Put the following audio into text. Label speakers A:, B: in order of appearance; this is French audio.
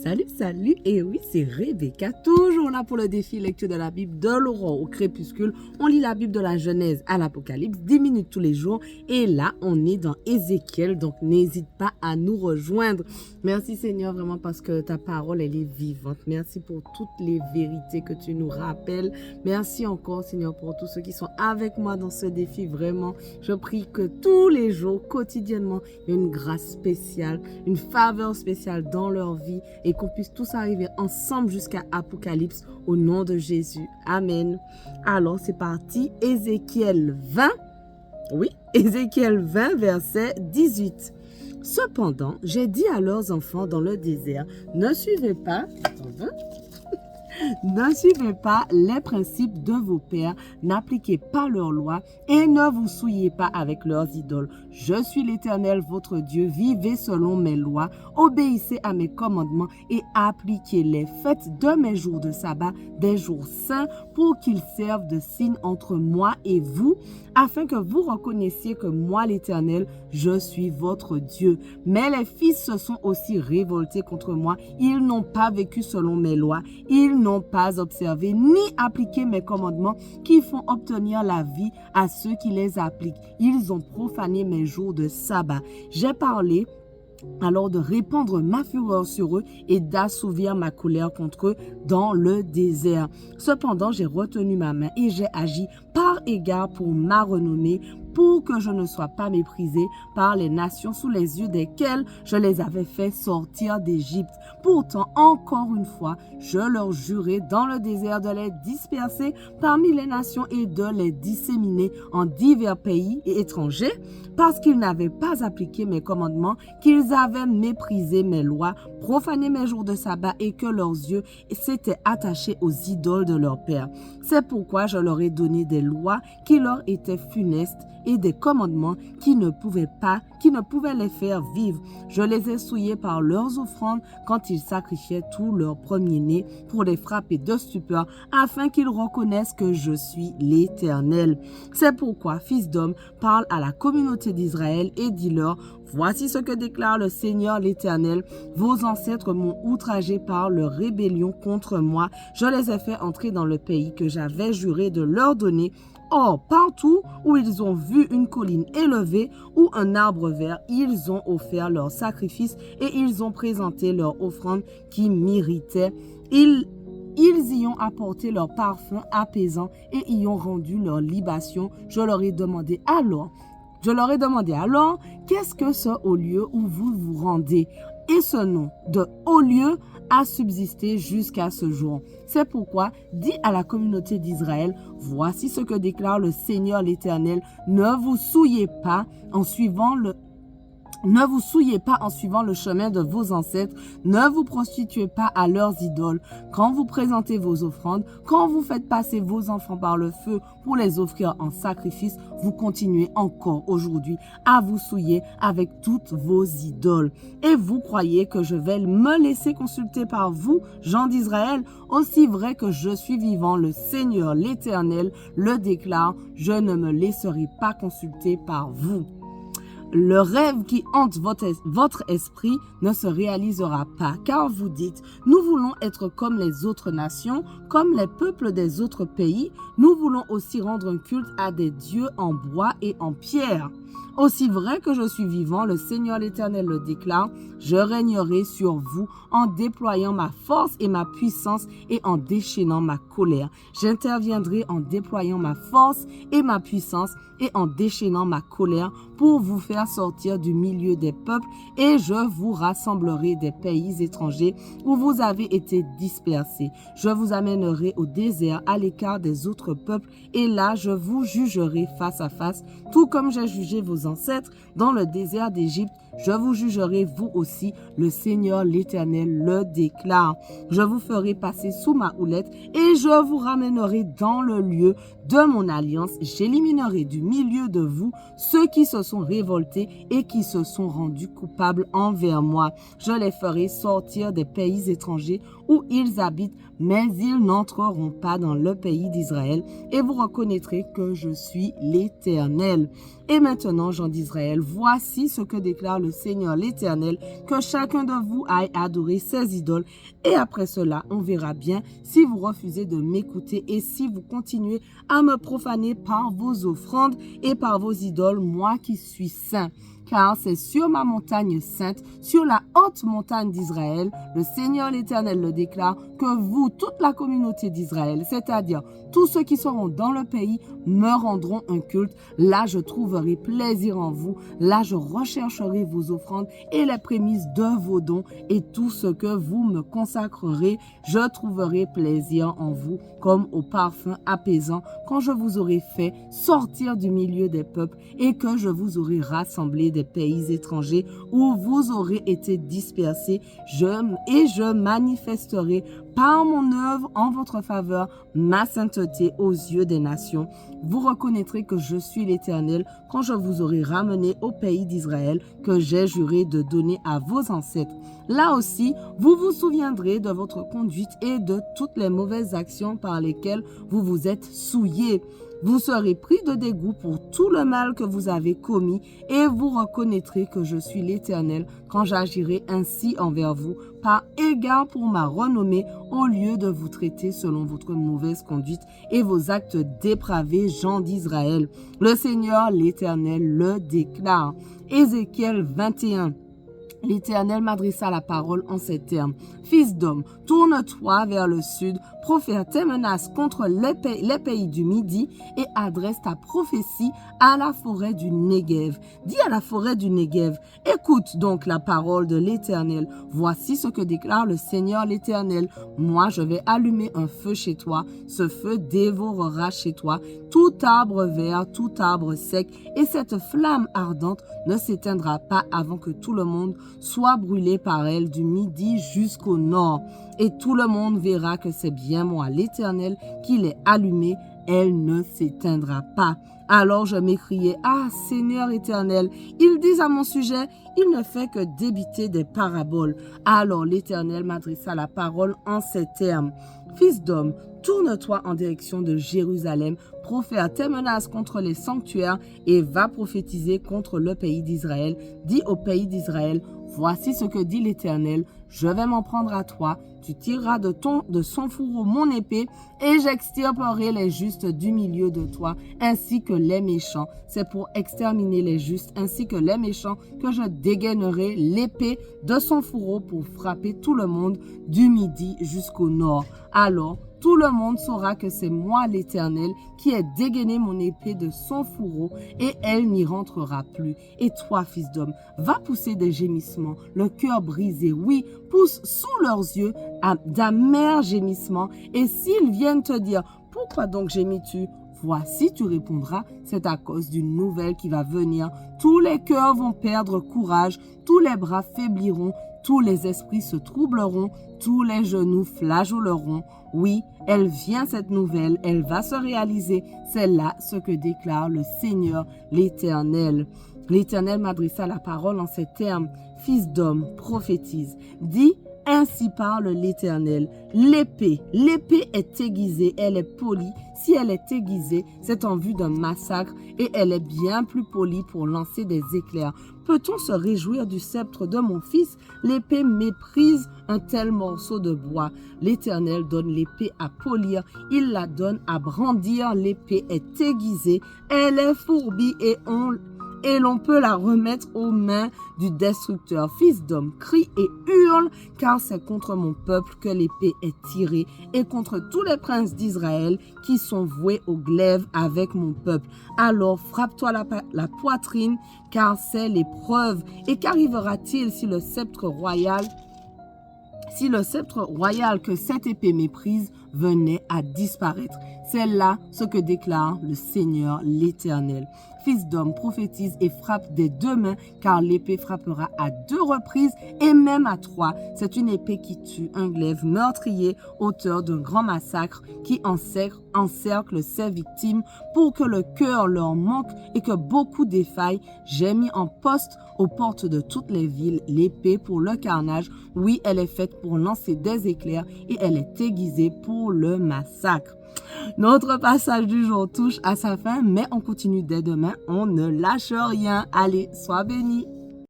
A: Salut, et oui, c'est Rebecca, toujours là pour le défi lecture de la Bible de l'aurore au crépuscule. On lit la Bible de la Genèse à l'Apocalypse, 10 minutes tous les jours, et là, on est dans Ézéchiel, donc n'hésite pas à nous rejoindre. Merci Seigneur, vraiment parce que ta parole, elle est vivante. Merci pour toutes les vérités que tu nous rappelles. Merci encore Seigneur pour tous ceux qui sont avec moi dans ce défi, vraiment. Je prie que tous les jours, quotidiennement, il y ait une grâce spéciale, une faveur spéciale dans leur vie, et qu'on puisse tous arriver ensemble jusqu'à Apocalypse au nom de Jésus. Amen. Alors, c'est parti. Ézéchiel 20. Oui, Ézéchiel 20, verset 18. Cependant, j'ai dit à leurs enfants dans le désert, ne suivez pas... Ne suivez pas les principes de vos pères, n'appliquez pas leurs lois et ne vous souillez pas avec leurs idoles. Je suis l'Éternel, votre Dieu, vivez selon mes lois, obéissez à mes commandements et appliquez-les. Faites de mes jours de sabbat des jours saints pour qu'ils servent de signe entre moi et vous, afin que vous reconnaissiez que moi, l'Éternel, je suis votre Dieu. Mais les fils se sont aussi révoltés contre moi. Ils n'ont pas vécu selon mes lois. Ils n'ont pas observé ni appliqué mes commandements qui font obtenir la vie à ceux qui les appliquent. Ils ont profané mes jours de sabbat. J'ai parlé alors de répandre ma fureur sur eux et d'assouvir ma colère contre eux dans le désert. Cependant, j'ai retenu ma main et j'ai agi par égard pour ma renommée, pour que je ne sois pas méprisé par les nations sous les yeux desquelles je les avais fait sortir d'Égypte. Pourtant, encore une fois, je leur jurai dans le désert de les disperser parmi les nations et de les disséminer en divers pays et étrangers, parce qu'ils n'avaient pas appliqué mes commandements, qu'ils avaient méprisé mes lois, profané mes jours de sabbat et que leurs yeux s'étaient attachés aux idoles de leur père. C'est pourquoi je leur ai donné des lois qui leur étaient funestes et des commandements qui ne pouvaient les faire vivre. Je les ai souillés par leurs offrandes quand ils sacrifiaient tout leur premier-né pour les frapper de stupeur, afin qu'ils reconnaissent que je suis l'Éternel. C'est pourquoi, fils d'homme, parle à la communauté d'Israël et dis-leur, voici ce que déclare le Seigneur l'Éternel. Vos ancêtres m'ont outragé par leur rébellion contre moi. Je les ai fait entrer dans le pays que j'avais juré de leur donner. Or, partout où ils ont vu une colline élevée ou un arbre vert, ils ont offert leurs sacrifices et ils ont présenté leurs offrandes qui m'irritaient. Ils y ont apporté leur parfum apaisant et y ont rendu leur libation. Je leur ai demandé alors, qu'est-ce que ce haut lieu où vous vous rendez? Et ce nom de haut lieu a subsisté jusqu'à ce jour. C'est pourquoi, dis à la communauté d'Israël, voici ce que déclare le Seigneur l'Éternel, ne vous souillez pas en suivant le chemin de vos ancêtres, ne vous prostituez pas à leurs idoles. Quand vous présentez vos offrandes, quand vous faites passer vos enfants par le feu pour les offrir en sacrifice, vous continuez encore aujourd'hui à vous souiller avec toutes vos idoles. Et vous croyez que je vais me laisser consulter par vous, gens d'Israël? Aussi vrai que je suis vivant, le Seigneur l'Éternel le déclare, je ne me laisserai pas consulter par vous. Le rêve qui hante votre esprit ne se réalisera pas, car vous dites, nous voulons être comme les autres nations, comme les peuples des autres pays. Nous voulons aussi rendre un culte à des dieux en bois et en pierre. Aussi vrai que je suis vivant, le Seigneur l'Éternel le déclare, je régnerai sur vous en déployant ma force et ma puissance et en déchaînant ma colère. J'interviendrai en déployant ma force et ma puissance et en déchaînant ma colère pour vous faire sortir du milieu des peuples et je vous rassemblerai des pays étrangers où vous avez été dispersés. Je vous amènerai au désert à l'écart des autres peuples et là je vous jugerai face à face, tout comme j'ai jugé vos ancêtres dans le désert d'Égypte. Je vous jugerai vous aussi, le Seigneur l'Éternel le déclare. Je vous ferai passer sous ma houlette et je vous ramènerai dans le lieu de mon alliance, j'éliminerai du milieu de vous ceux qui se sont révoltés et qui se sont rendus coupables envers moi. Je les ferai sortir des pays étrangers où ils habitent, mais ils n'entreront pas dans le pays d'Israël, et vous reconnaîtrez que je suis l'Éternel. Et maintenant, gens d'Israël, voici ce que déclare le Seigneur l'Éternel, que chacun de vous aille adorer ses idoles, et après cela, on verra bien si vous refusez de m'écouter et si vous continuez à me profaner par vos offrandes et par vos idoles, moi qui suis saint. Car c'est sur ma montagne sainte, sur la haute montagne d'Israël, le Seigneur l'Éternel le déclare, que vous, toute la communauté d'Israël, c'est-à-dire tous ceux qui seront dans le pays, me rendront un culte. Là, je trouverai plaisir en vous. Là, je rechercherai vos offrandes et les prémices de vos dons, et tout ce que vous me consacrerez, je trouverai plaisir en vous, comme au parfum apaisant, quand je vous aurai fait sortir du milieu des peuples et que je vous aurai rassemblés des pays étrangers où vous aurez été dispersés, je manifesterai par mon œuvre en votre faveur ma sainteté aux yeux des nations. Vous reconnaîtrez que je suis l'Éternel quand je vous aurai ramené au pays d'Israël que j'ai juré de donner à vos ancêtres. Là aussi, vous vous souviendrez de votre conduite et de toutes les mauvaises actions par lesquelles vous vous êtes souillés. Vous serez pris de dégoût pour tout le mal que vous avez commis et vous reconnaîtrez que je suis l'Éternel quand j'agirai ainsi envers vous par égard pour ma renommée au lieu de vous traiter selon votre mauvaise conduite et vos actes dépravés, gens d'Israël. Le Seigneur l'Éternel le déclare. Ézéchiel 21. L'Éternel m'adressa la parole en ces termes. Fils d'homme, tourne-toi vers le sud, profère tes menaces contre les pays du Midi et adresse ta prophétie à la forêt du Négev. Dis à la forêt du Négev, écoute donc la parole de l'Éternel. Voici ce que déclare le Seigneur l'Éternel. Moi, je vais allumer un feu chez toi. Ce feu dévorera chez toi tout arbre vert, tout arbre sec, et cette flamme ardente ne s'éteindra pas avant que tout le monde soit brûlé par elle du midi jusqu'au nord. Et tout le monde verra que c'est bien moi, l'Éternel, qui l'ai allumée. Elle ne s'éteindra pas. Alors je m'écriai, ah Seigneur éternel, ils disent à mon sujet, il ne fait que débiter des paraboles. Alors l'Éternel m'adressa la parole en ces termes. Fils d'homme, tourne-toi en direction de Jérusalem, profère tes menaces contre les sanctuaires et va prophétiser contre le pays d'Israël. Dis au pays d'Israël, voici ce que dit l'Éternel, je vais m'en prendre à toi, tu tireras de son fourreau mon épée et j'extirperai les justes du milieu de toi ainsi que les méchants. C'est pour exterminer les justes ainsi que les méchants que je dégainerai l'épée de son fourreau pour frapper tout le monde du midi jusqu'au nord. Alors, tout le monde saura que c'est moi l'Éternel qui ai dégainé mon épée de son fourreau et elle n'y rentrera plus. Et toi, fils d'homme, va pousser des gémissements, le cœur brisé. Oui, pousse sous leurs yeux d'amers gémissements. Et s'ils viennent te dire, pourquoi donc gémis-tu? Voici, tu répondras, c'est à cause d'une nouvelle qui va venir. Tous les cœurs vont perdre courage, tous les bras faibliront, tous les esprits se troubleront, tous les genoux flageoleront. Oui, elle vient cette nouvelle, elle va se réaliser. C'est là ce que déclare le Seigneur, l'Éternel. L'Éternel m'adressa la parole en ces termes. Fils d'homme, prophétise. Dis, ainsi parle l'Éternel. L'épée est aiguisée, elle est polie. Si elle est aiguisée, c'est en vue d'un massacre et elle est bien plus polie pour lancer des éclairs. Peut-on se réjouir du sceptre de mon fils? L'épée méprise un tel morceau de bois. L'Éternel donne l'épée à polir, il la donne à brandir. L'épée est aiguisée, elle est fourbie et l'on peut la remettre aux mains du destructeur. Fils d'homme, crie et hurle, car c'est contre mon peuple que l'épée est tirée et contre tous les princes d'Israël qui sont voués au glaive avec mon peuple. Alors frappe-toi la poitrine, car c'est l'épreuve. Et qu'arrivera-t-il si le sceptre royal que cette épée méprise venait à disparaître? C'est là ce que déclare le Seigneur l'Éternel. Fils d'homme, prophétise et frappe des deux mains, car l'épée frappera à 2 reprises et même à 3. C'est une épée qui tue, un glaive meurtrier, auteur d'un grand massacre qui encercle ses victimes pour que le cœur leur manque et que beaucoup défaillent. J'ai mis en poste aux portes de toutes les villes l'épée pour le carnage. Oui, elle est faite pour lancer des éclairs et elle est aiguisée pour le massacre. Notre passage du jour touche à sa fin, mais on continue dès demain. On ne lâche rien. Allez, sois bénis.